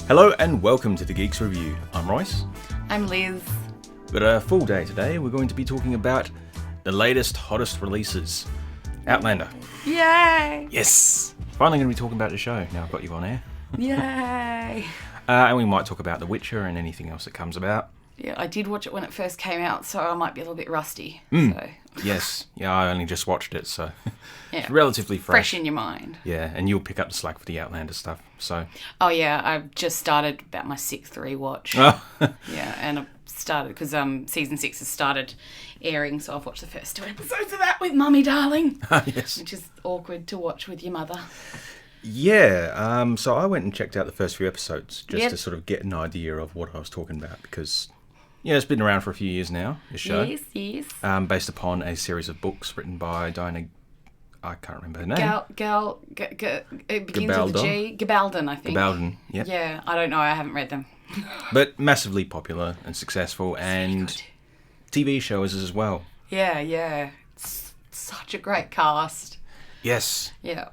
Hello and welcome to the Geeks Review. I'm Royce. I'm Liz. We've got a full day today. We're going to be talking about the latest, hottest releases. Outlander. Yay! Yes! Finally going to be talking about the show. Now I've got you on air. Yay! And we might talk about The Witcher and anything else that comes about. Yeah, I did watch it when it first came out, so I might be a little bit rusty. So. Yes. Yeah, I only just watched it, so Yeah. it's relatively fresh. Fresh in your mind. Yeah, and you'll pick up the slack for the Outlander stuff, so... Oh, yeah, I've just started about my 6th rewatch. Oh. Yeah, and I've started, because season 6 has started airing, so I've watched the first 2 episodes of that with Mummy Darling. Yes. Which is awkward to watch with your mother. Yeah, so I went and checked out the first few episodes just Yep. to sort of get an idea of what I was talking about, because... Yeah, it's been around for a few years now, this show. Yes. Based upon a series of books written by Diana... I can't remember her name. It begins with a G. Gabaldon, I think. Gabaldon, yep. Yeah, I don't know. I haven't read them. But massively popular and successful, and TV shows as well. Yeah. It's such a great cast. Yes. Yeah.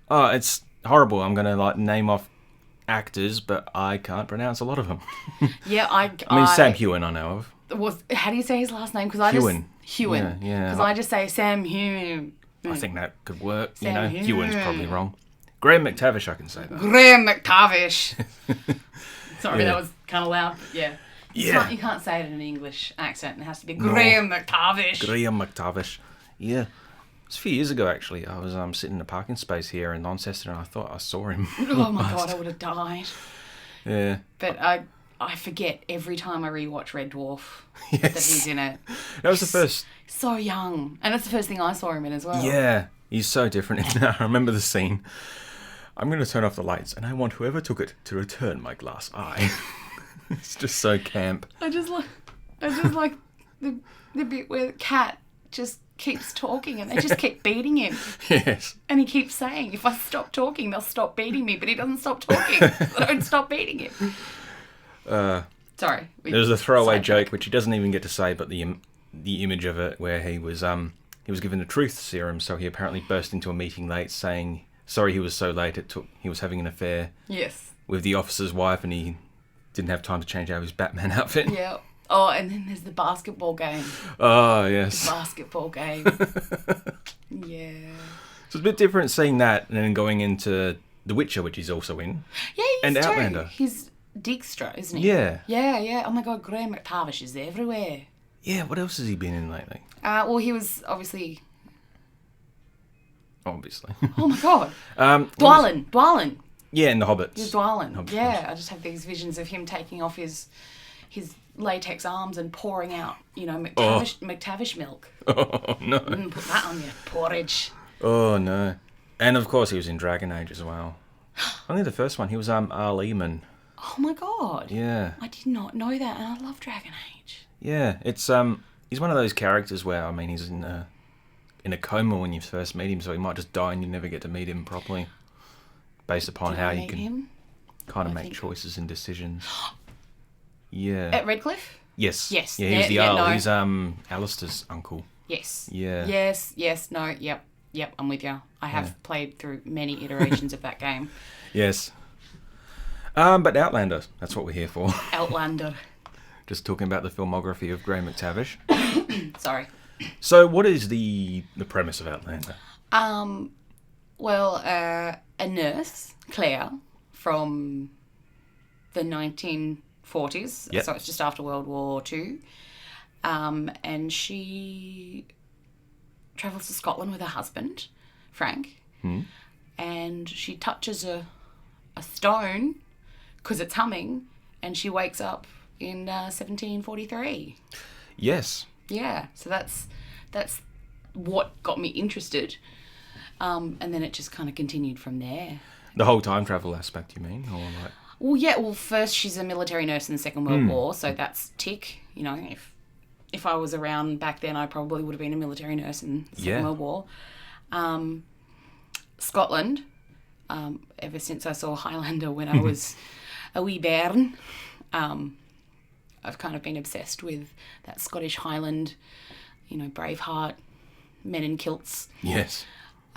Oh, it's horrible. I'm going to name off actors, but I can't pronounce a lot of them. Yeah, I mean, Sam Heughan I know of. How do you say his last name? Because Heughan. Heughan. Yeah. Because I just say Sam Heughan. I think that could work. Sam Heughan's probably wrong. Graham McTavish, I can say that. Graham McTavish. Sorry, Yeah. that was kind of loud. But yeah. Yeah. You can't say it in an English accent. It has to be Graham McTavish. Graham McTavish. Yeah. It was a few years ago, actually. I was sitting in a parking space here in Launceston, and I thought I saw him. Oh my God, I would have died. Yeah. But I forget every time I rewatch Red Dwarf that Yes. he's in it. That was the first... So young. And that's the first thing I saw him in as well. Yeah. He's so different in that. I remember the scene. I'm going to turn off the lights, and I want whoever took it to return my glass eye. It's just so camp. I just like the bit where the cat just keeps talking and they just keep beating him. Yes. And he keeps saying, if I stop talking, they'll stop beating me. But he doesn't stop talking. They don't stop beating him. Sorry. There was a throwaway joke, which he doesn't even get to say, but the image of it, where he was given a truth serum, so he apparently burst into a meeting late saying, sorry he was so late, he was having an affair Yes. with the officer's wife, and he didn't have time to change out of his Batman outfit. Yeah. Oh, and then there's the basketball game. Oh, yes. The basketball game. Yeah. So it's a bit different seeing that and then going into The Witcher, which he's also in. Yeah, he And is too. Outlander. He's Dijkstra, isn't he? Yeah. Yeah. Oh my God, Graham McTavish is everywhere. Yeah, what else has he been in lately? Well, he was obviously... Obviously. Oh my God. Dwalin. Yeah, in The Hobbits. He's Dwalin. Hobbits. Yeah, I just have these visions of him taking off his latex arms and pouring out, McTavish milk. Oh, no. And put that on your porridge. Oh, no. And, of course, he was in Dragon Age as well. Only the first one. He was Arl Eamon. Oh my God. Yeah. I did not know that, and I love Dragon Age. Yeah, it's he's one of those characters where, I mean, he's in a coma when you first meet him, so he might just die and you never get to meet him properly. Based upon how you can kind of make choices and decisions. Yeah. At Redcliffe? Yes. Yes. Yeah, he's the yeah, Earl. no. He's Alistair's uncle. Yes. Yeah. Yes, no, yep, I'm with you. I have played through many iterations of that game. Yes. But Outlander, that's what we're here for. Outlander. Just talking about the filmography of Graham McTavish. Sorry. So what is the premise of Outlander? Well, a nurse, Claire, from the 1940s, Yep. so it's just after World War II, and she travels to Scotland with her husband, Frank, and she touches a stone because it's humming, and she wakes up in 1743. Yes. Yeah, so that's what got me interested. And then it just kind of continued from there. The whole time travel aspect, you mean? Or like... Well, yeah. Well, first she's a military nurse in the Second World War, so that's tick. If I was around back then, I probably would have been a military nurse in the Second World War. Scotland. Ever since I saw Highlander when I was a wee bairn, I've kind of been obsessed with that Scottish Highland, Braveheart, men in kilts. Yes.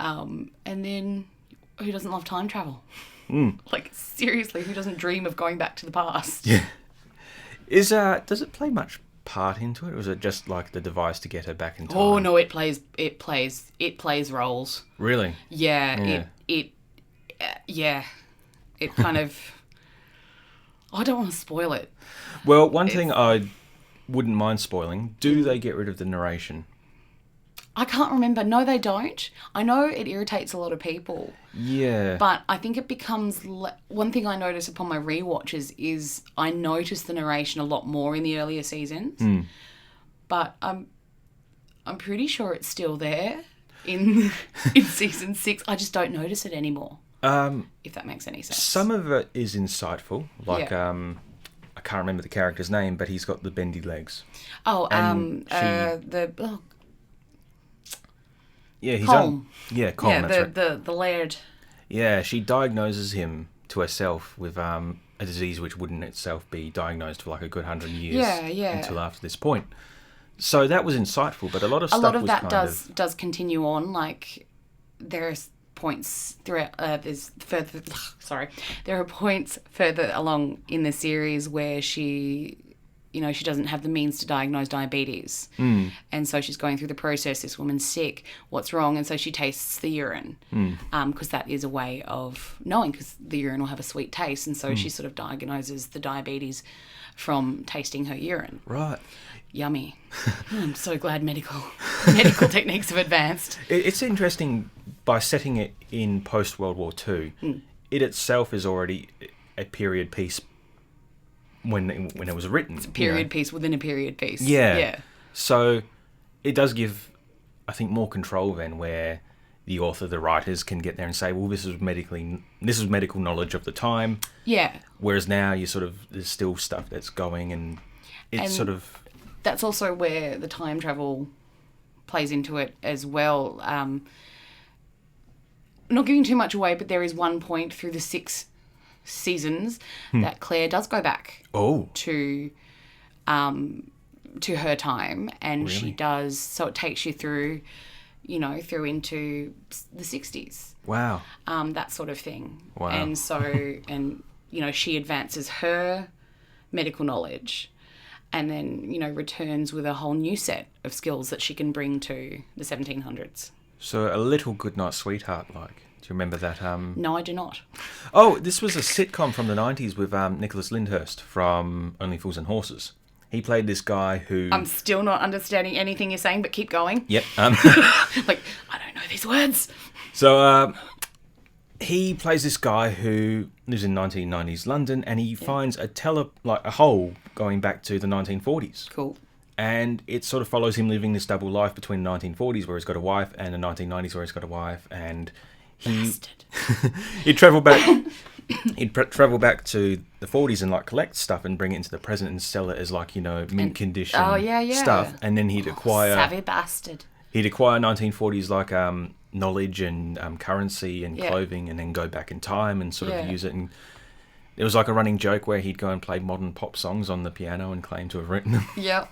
And then, who doesn't love time travel? Like, seriously, who doesn't dream of going back to the past? Yeah. Does it play much part into it, or is it just like the device to get her back in time? Oh no, it plays roles. Really? Yeah. It kind of. I don't want to spoil it. Well, one thing I wouldn't mind spoiling: do they get rid of the narration? I can't remember. No, they don't. I know it irritates a lot of people. Yeah. But I think it becomes... One thing I notice upon my rewatches is I notice the narration a lot more in the earlier seasons. But I'm pretty sure it's still there in season 6. I just don't notice it anymore. If that makes any sense. Some of it is insightful. Like, I can't remember the character's name, but he's got the bendy legs. Oh, yeah, he's Colm. Colm, yeah, that's right. the laird. Yeah, she diagnoses him to herself with a disease which wouldn't itself be diagnosed for like a good 100 years. Until after this point. So that was insightful, but a lot of that does continue on. Like, there's points throughout. There are points further along in the series where she doesn't have the means to diagnose diabetes. And so she's going through the process. This woman's sick. What's wrong? And so she tastes the urine because that is a way of knowing, because the urine will have a sweet taste. And so she sort of diagnoses the diabetes from tasting her urine. Right. Yummy. I'm so glad medical techniques have advanced. It's interesting, by setting it in post-World War II, it itself is already a period piece when it was written. It's a period piece within a period piece. Yeah. So it does give, I think, more control then, where the author, the writers can get there and say, well, this is medical knowledge of the time. Yeah. Whereas now there's still stuff that's going, and it's that's also where the time travel plays into it as well. Not giving too much away, but there is one point through the 6 seasons that Claire does go back to her time, and really? she does, so it takes you through into the 60s. Wow. That sort of thing. Wow. And so she advances her medical knowledge, and then returns with a whole new set of skills that she can bring to the 1700s. So a little Goodnight Sweetheart, like. Do you remember that? No, I do not. Oh, this was a sitcom from the 90s with Nicholas Lyndhurst from Only Fools and Horses. He played this guy who... I'm still not understanding anything you're saying, but keep going. Yep. Like, I don't know these words. So he plays this guy who lives in 1990s London, and he finds a hole going back to the 1940s. Cool. And it sort of follows him living this double life between the 1940s, where he's got a wife, and the 1990s, where he's got a wife, and... He'd travel back to the 40s and collect stuff and bring it into the present and sell it as mint condition stuff, and then he'd acquire savvy bastard. He'd acquire 1940s knowledge and currency and clothing, and then go back in time and sort of use it. And it was like a running joke where he'd go and play modern pop songs on the piano and claim to have written them. Yeah.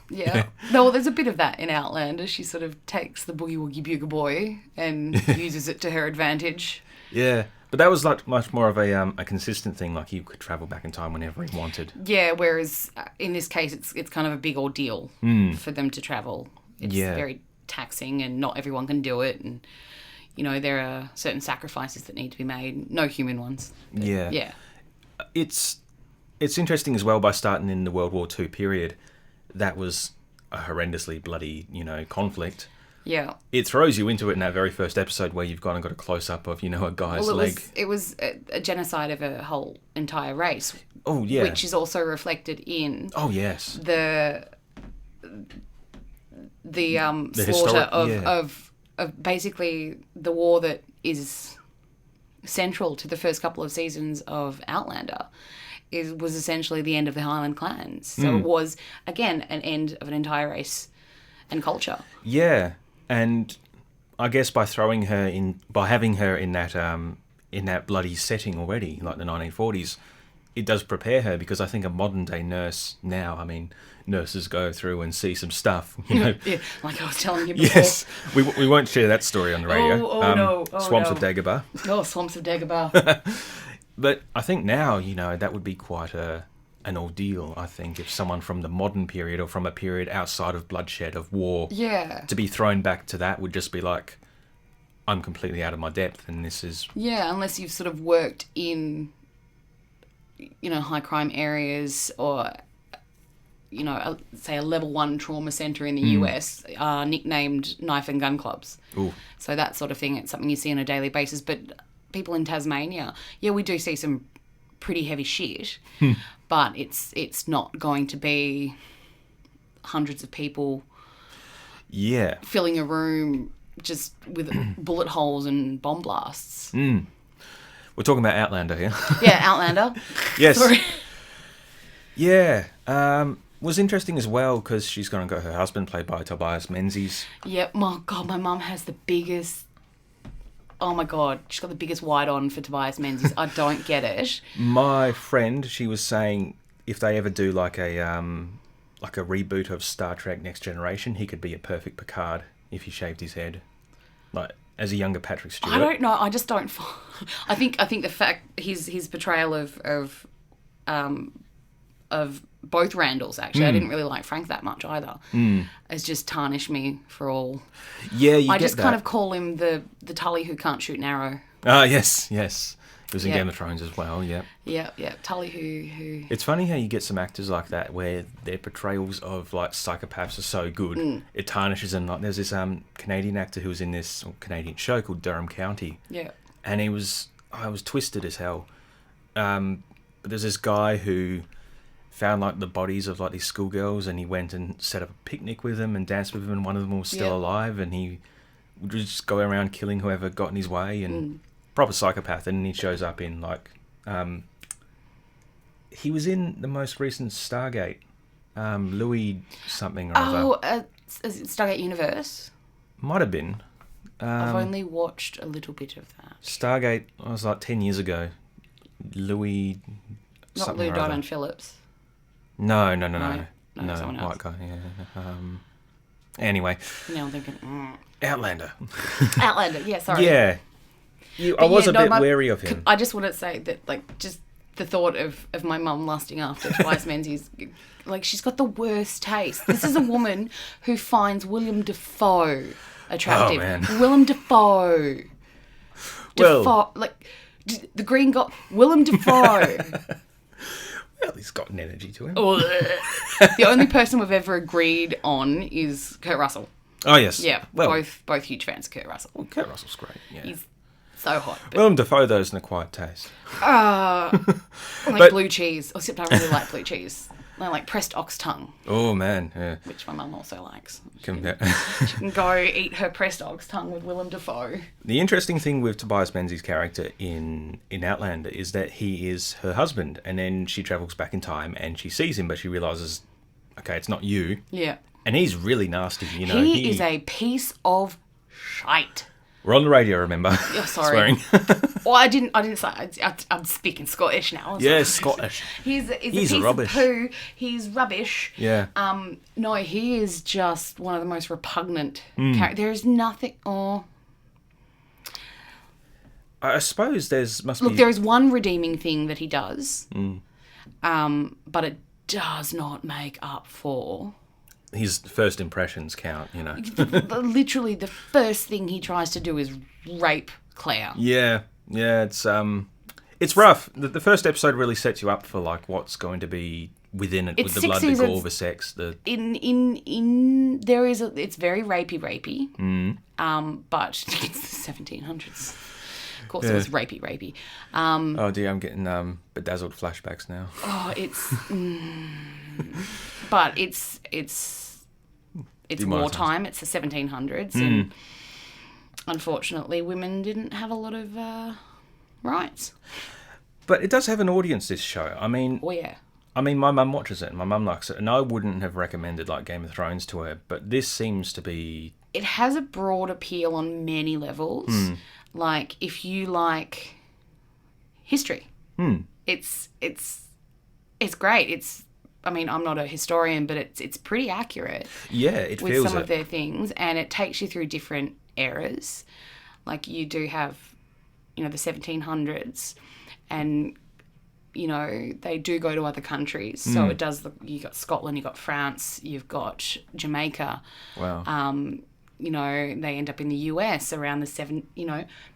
No, there's a bit of that in Outlander. She sort of takes the Boogie Woogie Bugle Boy and uses it to her advantage. Yeah, but that was much more of a consistent thing. Like, he could travel back in time whenever he wanted. Yeah, whereas in this case, it's kind of a big ordeal for them to travel. It's very taxing, and not everyone can do it. And there are certain sacrifices that need to be made. No human ones. But, yeah. It's interesting as well, by starting in the World War II period. That was a horrendously bloody, conflict. Yeah. It throws you into it in that very first episode, where you've gone and got a close-up of, a guy's leg. It was a genocide of a whole entire race. Oh, yeah. Which is also reflected in... Oh, yes. The slaughter of basically the war that is central to the first couple of seasons of Outlander was essentially the end of the Highland clans. So it was, again, an end of an entire race and culture. Yeah, and I guess by having her in that bloody setting already, like the 1940s, it does prepare her, because I think a modern day nurse now, nurses go through and see some stuff, Yeah, like I was telling you before. Yes, we won't share that story on the radio. No. Swamps of Dagobah. Oh, Swamps of Dagobah. But I think now, that would be quite an ordeal, I think, if someone from the modern period or from a period outside of bloodshed, of war, to be thrown back to that would just be like, I'm completely out of my depth, and this is... Yeah, unless you've sort of worked in, high crime areas or, say a level 1 trauma centre in the US, nicknamed knife and gun clubs. Ooh. So that sort of thing, it's something you see on a daily basis. But people in Tasmania, we do see some pretty heavy shit, but it's not going to be hundreds of people filling a room just with bullet holes and bomb blasts. We're talking about Outlander here. Yeah, Outlander. Yes. Sorry. Yeah. Was interesting as well because she's going to go her husband, played by Tobias Menzies. Yeah, my God, my mum has the biggest... Oh my God, she's got the biggest white on for Tobias Menzies. I don't get it. My friend, she was saying if they ever do like a reboot of Star Trek Next Generation, he could be a perfect Picard if he shaved his head, like as a younger Patrick Stewart. I don't know. I just don't. I think the fact his portrayal of both Randalls, actually, I didn't really like Frank that much either. Has just tarnished me for all. Yeah, I just kind of call him the Tully who can't shoot an arrow. Ah, yes. It was in Game of Thrones as well, yeah. Yeah. Tully who... It's funny how you get some actors like that where their portrayals of, like, psychopaths are so good, it tarnishes them. Like, there's this Canadian actor who was in this Canadian show called Durham County. Yeah. And I was twisted as hell. But there's this guy who found, like, the bodies of, like, these schoolgirls, and he went and set up a picnic with them and danced with them, and one of them was still alive, and he would just go around killing whoever got in his way, and... Proper psychopath, and he shows up in, like... he was in the most recent Stargate. Louis something or other. Is it Stargate Universe? Might have been. I've only watched a little bit of that. Stargate, it was like 10 years ago. Louis... Not Lou Diamond Phillips. No, someone else. White guy, yeah. Anyway. Now I'm thinking... Outlander. Outlander, yeah, sorry. Yeah. I was a bit wary of him. I just want to say that, like, just the thought of my mum lusting after Tobias Menzies, like, she's got the worst taste. This is a woman who finds Willem Dafoe attractive. Oh, man. Willem Dafoe. Like, the green got Willem Dafoe. Well, he's got an energy to him. The only person we've ever agreed on is Kurt Russell. Oh, yes. Yeah, well, both huge fans of Kurt Russell. Well, Kurt Russell's great, yeah. He's so hot. Willem Dafoe, though, is an acquired taste. Like blue cheese. Except I really like blue cheese. I like pressed ox tongue. Oh, man, yeah. Which my mum also likes. She Yeah. can go eat her pressed ox tongue with Willem Dafoe. The interesting thing with Tobias Menzies' character in Outlander is that he is her husband, and then she travels back in time and she sees him, but she realises, okay, it's not you. Yeah. And he's really nasty, you know. He is a piece of shite. We're on the radio, remember? Oh, sorry. Swearing. Well, I didn't say. I'm speaking Scottish now. Yeah, Scottish. He's a piece rubbish. of poo. He's rubbish. Yeah. No, he is just one of the most repugnant characters. There is nothing. I suppose there is one redeeming thing that he does, but it does not make up for. His first impressions count, you know. Literally, the first thing he tries to do is rape Claire. Yeah, it's rough. The first episode really sets you up for like what's going to be within it, with the blood, the gore, the sex. In there is it's very rapey. But it's the 1700s. Of course, it was rapey. Oh dear, I'm getting bedazzled flashbacks now. Oh, it's. But it's wartime. It's the 1700s, and unfortunately, women didn't have a lot of rights. But it does have an audience, this show. I mean, oh yeah. I mean, my mum watches it, and my mum likes it, and I wouldn't have recommended like Game of Thrones to her, but this seems to be. It has a broad appeal on many levels. Like if you like history, it's great. I mean, I'm not a historian, but it's pretty accurate. Yeah, it with feels some of their things, and it takes you through different eras. Like you do have the 1700s, and they do go to other countries. So it does. You got Scotland, you got France, you've got Jamaica. Wow. They end up in the US around the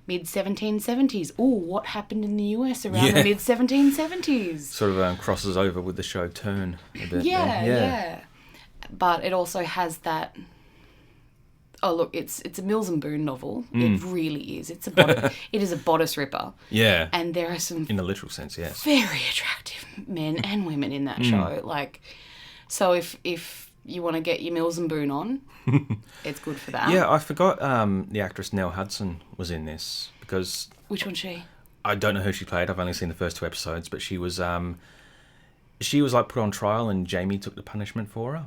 mid 1770s. Oh, what happened in the US around the mid 1770s? Sort of crosses over with the show Turn a bit. Yeah. But it also has that. Oh look, it's a Mills and Boon novel. It really is. It is a bodice ripper. Yeah. And there are some, in a literal sense, yes, very attractive men and women in that show. Like, so if you want to get your Mills and Boon on, it's good for that. Yeah, I forgot the actress Nell Hudson was in this because... Which one's she? I don't know who she played. I've only seen the first 2 episodes, but she was like put on trial and Jamie took the punishment for her.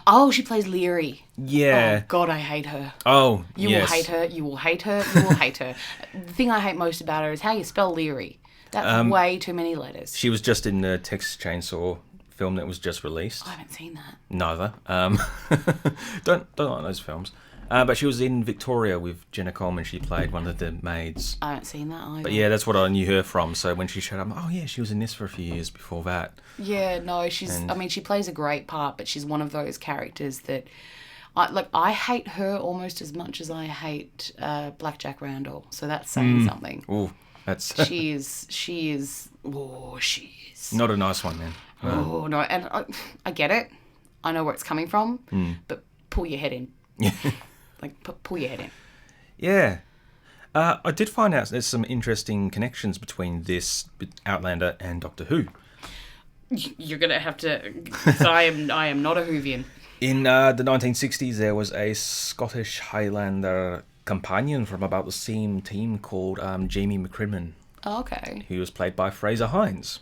Oh, she plays Leary. Yeah. Oh, God, I hate her. Oh, You will hate her. You will hate her. You will hate her. The thing I hate most about her is how you spell Leary. That's way too many letters. She was just in the Texas Chainsaw film that was just released. I haven't seen that. Neither. Don't like those films. But she was in Victoria with Jenna Coleman. She played one of the maids. I haven't seen that either. But yeah, that's what I knew her from. So when she showed up, oh yeah, she was in this for a few years before that. Yeah, no, she plays a great part, but she's one of those characters that... I hate her almost as much as I hate Black Jack Randall. So that's saying something. Ooh, that's... She is... Oh, she is... Not a nice one, man. Oh, no, and I get it. I know where it's coming from, but pull your head in. Pull your head in. Yeah. I did find out there's some interesting connections between this Outlander and Doctor Who. You're going to have to... So I am not a Whovian. In the 1960s, there was a Scottish Highlander companion from about the same team called Jamie McCrimmon. Oh, okay. Who was played by Fraser Hines,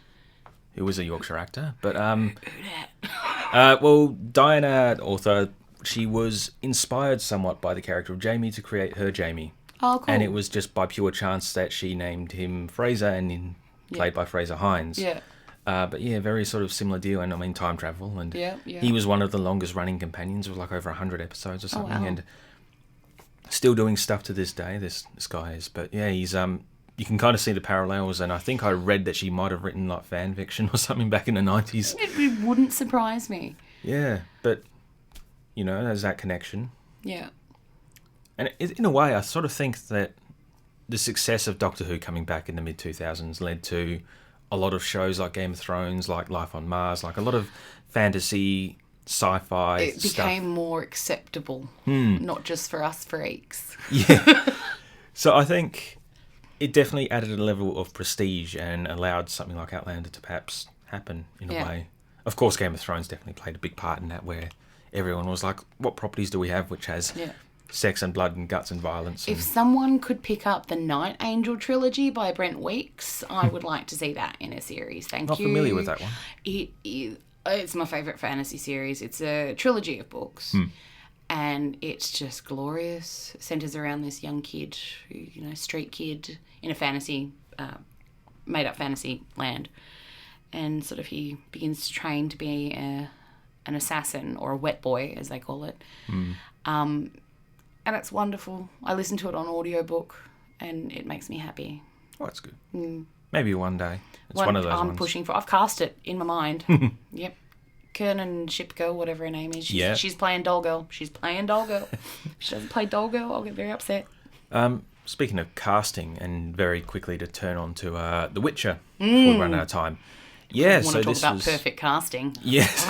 who was a Yorkshire actor. But, Diana, author... She was inspired somewhat by the character of Jamie to create her Jamie. Oh, cool. And it was just by pure chance that she named him Fraser and played by Fraser Hines. Yeah. But yeah, very sort of similar deal. And I mean, time travel. And he was one of the longest running companions with like over 100 episodes or something. Oh, wow. And still doing stuff to this day, this guy is. But yeah, he's... you can kind of see the parallels. And I think I read that she might have written like fan fiction or something back in the 90s. It wouldn't surprise me. Yeah, but... there's that connection. Yeah. And in a way, I sort of think that the success of Doctor Who coming back in the mid-2000s led to a lot of shows like Game of Thrones, like Life on Mars, like a lot of fantasy, sci-fi It stuff. became more acceptable, not just for us freaks. Yeah. So I think it definitely added a level of prestige and allowed something like Outlander to perhaps happen in a way. Of course, Game of Thrones definitely played a big part in that, where... everyone was like, what properties do we have which has sex and blood and guts and violence? If someone could pick up the Night Angel trilogy by Brent Weeks, I would like to see that in a series. Thank you. Not familiar with that one. It's my favourite fantasy series. It's a trilogy of books. And it's just glorious. It centres around this young kid, street kid in a fantasy, made-up fantasy land. And sort of he begins to train to be an assassin, or a wet boy, as they call it. And it's wonderful. I listen to it on audiobook, and it makes me happy. Oh, that's good. Maybe one day. It's one of those I'm ones. pushing for. I've cast it in my mind. Yep. Kernan Shipka, whatever her name is. She's playing Doll Girl. She's playing Doll Girl. If she doesn't play Doll Girl, I'll get very upset. Speaking of casting, and very quickly to turn on to The Witcher before we run out of time. Yeah, so this was... about perfect casting. Yes.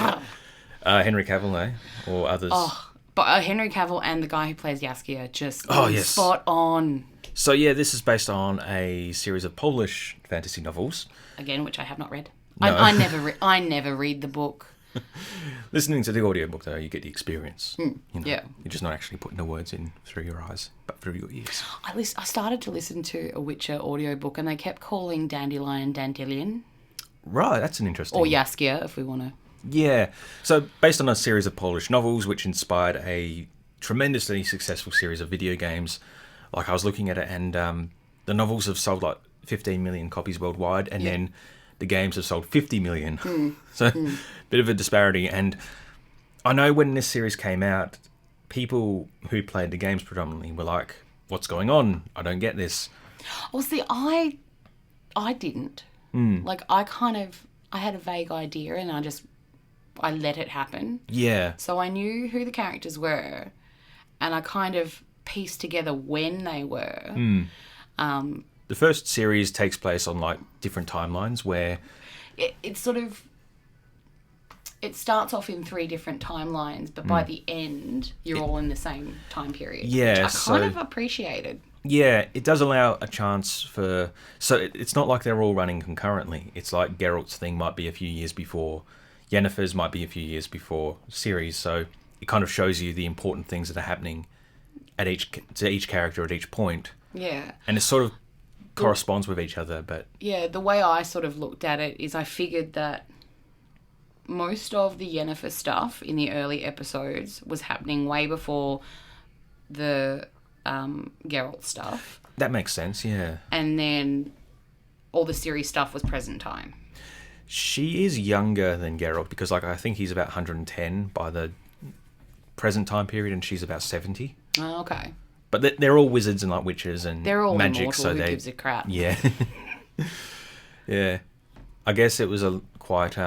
Henry Cavill, or others. Oh, but Henry Cavill and the guy who plays Jaskier just spot on. So yeah, this is based on a series of Polish fantasy novels. Again, which I have not read. No. I never read the book. Listening to the audiobook, though, you get the experience. Yeah. You're just not actually putting the words in through your eyes, but through your ears. I started to listen to a Witcher audiobook, and they kept calling Dandelion Dandelion. Right, that's an interesting... Or Jaskier, if we want to... Yeah. So, based on a series of Polish novels, which inspired a tremendously successful series of video games, like I was looking at it, and the novels have sold like 15 million copies worldwide, and then the games have sold 50 million. So, bit of a disparity. And I know when this series came out, people who played the games predominantly were like, what's going on? I don't get this. Well, see, I didn't. Like, I had a vague idea and I let it happen. Yeah. So I knew who the characters were and I kind of pieced together when they were. The first series takes place on, like, different timelines where... It's sort of... It starts off in 3 different timelines, but by the end, you're all in the same time period. Yeah, which I kind of appreciated. Yeah, it does allow a chance for... So it's not like they're all running concurrently. It's like Geralt's thing might be a few years before. Yennefer's might be a few years before series. So it kind of shows you the important things that are happening to each character at each point. Yeah. And it sort of corresponds with each other, but... Yeah, the way I sort of looked at it is I figured that most of the Yennefer stuff in the early episodes was happening way before the Geralt stuff. That makes sense, yeah. And then all the series stuff was present time. She is younger than Geralt because, like, I think he's about 110 by the present time period and she's about 70. Oh, okay. But they're all wizards and, like, witches and they're all magic, immortal, so who gives a crap? Yeah. Yeah. I guess it was quite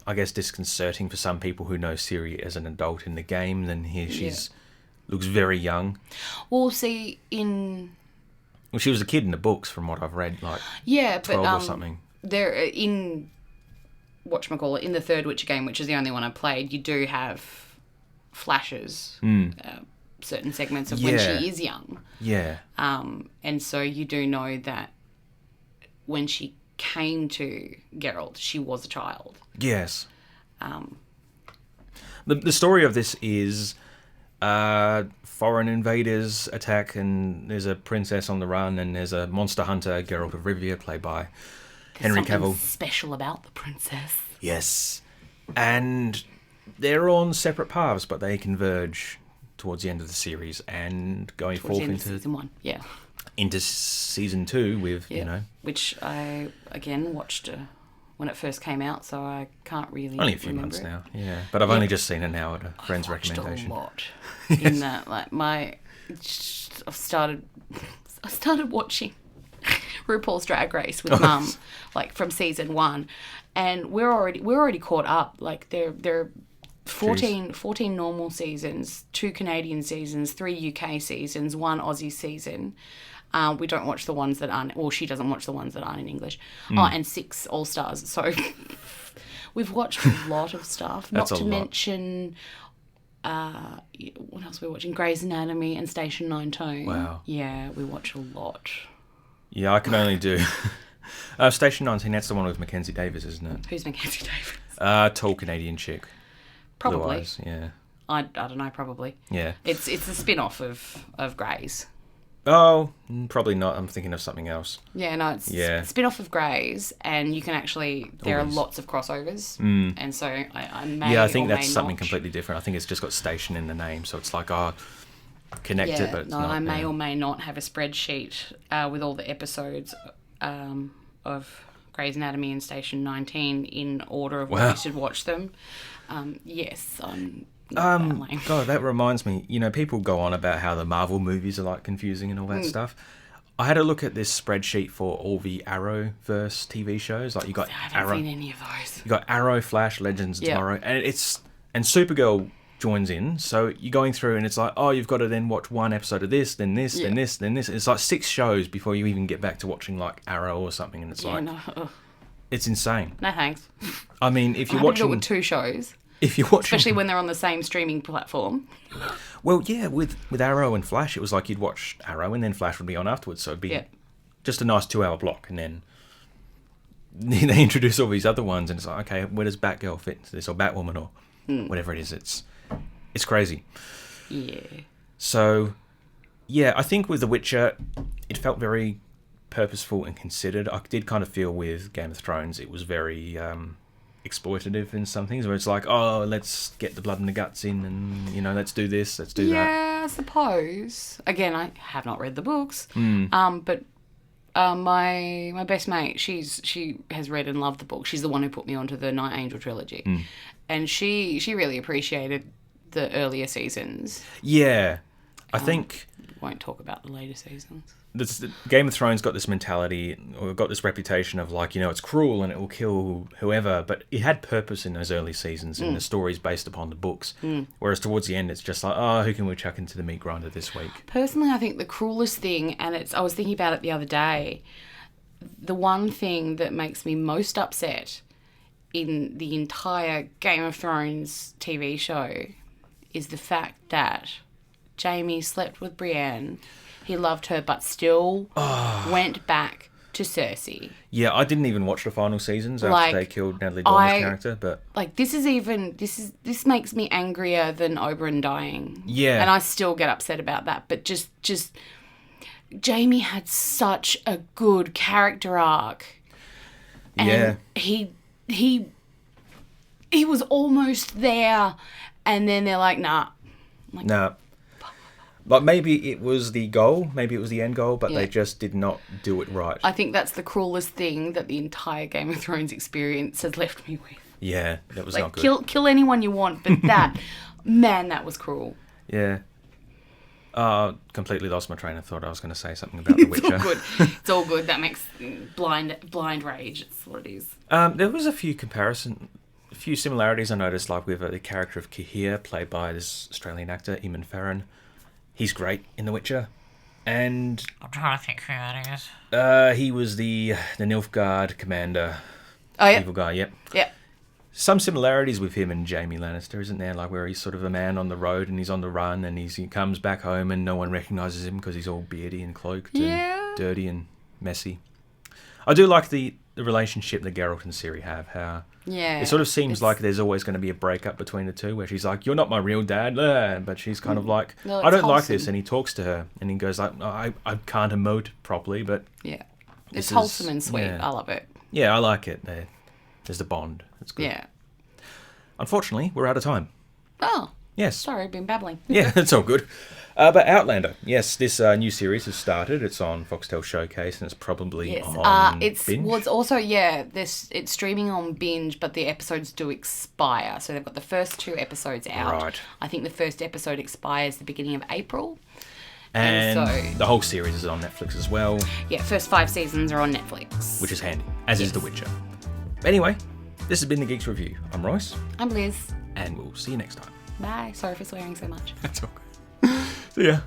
disconcerting for some people who know Ciri as an adult in the game. Then here she's looks very young. Well, see, Well, she was a kid in the books, from what I've read, like 12 or something. There in whatchamacallit, in the third Witcher game, which is the only one I played, you do have flashes, certain segments of when she is young. Yeah. And so you do know that when she came to Geralt, she was a child. Yes. The story of this is foreign invaders attack, and there's a princess on the run, and there's a monster hunter, Geralt of Rivia, played by Henry Cavill. Special about the princess. Yes. And they're on separate paths, but they converge towards the end of the series and going forth into season 1. Yeah. Into season 2 with, which I again watched when it first came out, so I can't really only a few months now. Yeah. But I've only just seen it now at a friend's recommendation. A lot in that, like I started watching RuPaul's Drag Race with Mum, like from season 1, and we're already caught up. Like there 14 normal seasons, 2 Canadian seasons, 3 UK seasons, 1 Aussie season. We don't watch the ones that aren't... Well, she doesn't watch the ones that aren't in English. And 6 All-Stars. So we've watched a lot of stuff. Not to mention... what else were we watching? Grey's Anatomy and Station 19. Wow. Yeah, we watch a lot. Yeah, I can only do... Station 19, that's the one with Mackenzie Davis, isn't it? Who's Mackenzie Davis? Tall Canadian chick. Probably. Blue eyes, yeah. I don't know, probably. Yeah. It's a spin-off of Grey's. Oh, probably not. I'm thinking of something else. Yeah, no, it's a spin-off of Grey's, and you can actually... There are lots of crossovers, and so I may I think or that's may something not. completely different. I think it's just got station in the name, so it's like, connected, but it's not. I may or may not have a spreadsheet with all the episodes of Grey's Anatomy and Station 19 in order of when you should watch them. Yes, I'm... God, that reminds me. People go on about how the Marvel movies are like confusing and all that stuff. I had a look at this spreadsheet for all the Arrowverse TV shows. Like you got I haven't seen any of those. You got Arrow, Flash, Legends of Tomorrow, and Supergirl joins in. So you're going through, and it's like, you've got to then watch one episode of this, then this, then this, then this. It's like 6 shows before you even get back to watching like Arrow or something, and it's it's insane. No thanks. I mean, if you're watching do it with 2 shows. If you're watching... Especially when they're on the same streaming platform. Well, yeah, with Arrow and Flash, it was like you'd watch Arrow and then Flash would be on afterwards. So it'd be just a nice 2-hour block. And then they introduce all these other ones. And it's like, okay, where does Batgirl fit into this? Or Batwoman or whatever it is. It's crazy. Yeah. So, yeah, I think with The Witcher, it felt very purposeful and considered. I did kind of feel with Game of Thrones, it was very... exploitative in some things where it's like, let's get the blood and the guts in and let's do this, let's do that. Yeah, I suppose. Again, I have not read the books. But my best mate, she has read and loved the book. She's the one who put me onto the Night Angel trilogy. And she really appreciated the earlier seasons. Yeah. I think... Won't talk about the later seasons. Game of Thrones got this mentality, or got this reputation of like, it's cruel and it will kill whoever, but it had purpose in those early seasons and the stories based upon the books. Whereas towards the end, it's just like, who can we chuck into the meat grinder this week? Personally, I think the cruelest thing, and I was thinking about it the other day, the one thing that makes me most upset in the entire Game of Thrones TV show is the fact that Jaime slept with Brienne. He loved her, but still went back to Cersei. Yeah, I didn't even watch the final seasons after they killed Natalie Dormer's character, but this makes me angrier than Oberyn dying. Yeah, and I still get upset about that. But just Jaime had such a good character arc, and he was almost there, and then they're like, nah. Nah. But maybe it was the goal, maybe it was the end goal, but they just did not do it right. I think that's the cruelest thing that the entire Game of Thrones experience has left me with. Yeah, that was not good. Kill anyone you want, but that, man, that was cruel. Yeah. Completely lost my train of thought. I was going to say something about The Witcher. It's all good. It's all good. That makes blind rage. It's what it is. There was a few similarities I noticed, like with the character of Cahir, played by this Australian actor, Eamon Farron. He's great in The Witcher. And I'm trying to think who that is. He was the Nilfgaard commander. Oh, yeah. Evil guy, yep. Yeah. Some similarities with him and Jaime Lannister, isn't there? Like where he's sort of a man on the road and he's on the run and he comes back home and no one recognises him because he's all beardy and cloaked and dirty and messy. I do like the relationship that Geralt and Ciri have. How it sort of seems like there's always going to be a breakup between the two where she's like, you're not my real dad, but she's kind of like, I don't like this, and he talks to her and he goes like, I can't emote properly, but it's wholesome and sweet. I love it. Yeah, I like it. There's the bond. It's good. Yeah. Unfortunately, we're out of time. Oh. Yes. Sorry, I've been babbling. Yeah, it's all good. But Outlander, yes, this new series has started. It's on Foxtel Showcase, and it's probably on Binge. Well, it's also it's streaming on Binge, but the episodes do expire. So they've got the first 2 episodes out. Right. I think the first episode expires the beginning of April. And so, the whole series is on Netflix as well. Yeah, first 5 seasons are on Netflix. Which is handy, as is The Witcher. Anyway, this has been the Geeks Review. I'm Royce. I'm Liz. And we'll see you next time. Bye. Sorry for swearing so much. That's all good. See ya.